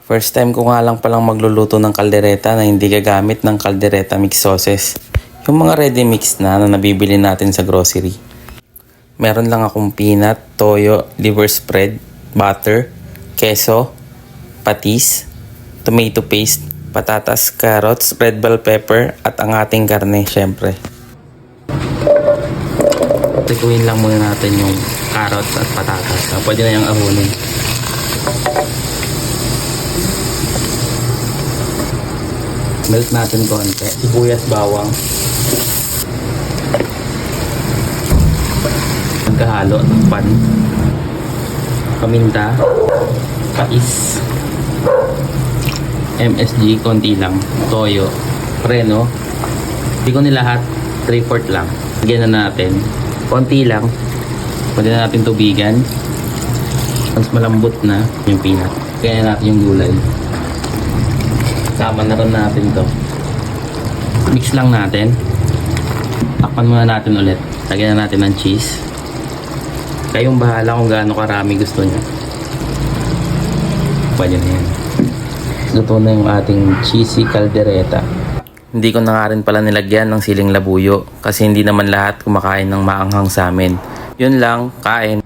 First time ko nga lang palang magluluto ng kaldereta na hindi gagamit ng kaldereta mix sauces. Yung mga ready mix na nabibili natin sa grocery. Meron lang akong peanut, toyo, liver spread, butter, keso, patis, tomato paste, patatas, carrots, red bell pepper, at ang ating karne syempre. Tikuin lang muna natin yung carrots at patatas. Pwede na yung ahunin. Melt natin konti. Sibuyas, bawang. Magkahalo, takpan. Paminta. Pais. MSG, konti lang. Toyo. Preno. Hindi ko nilahat. 3/4 lang. Lagyan na natin. Konti lang. Pwede na natin tubigan. Mas malambot na yung peanut. Kaya natin yung gulay. Sama na rin natin to. Mix lang natin. Takpan muna natin ulit. Lagyan na natin ng cheese. Kayong bahala kung gaano karami gusto nyo. Pwede na yan. Luto na yung ating cheesy caldereta. Hindi ko na nga rin pala nilagyan ng siling labuyo kasi hindi naman lahat kumakain ng maanghang sa amin. Yun lang, kain.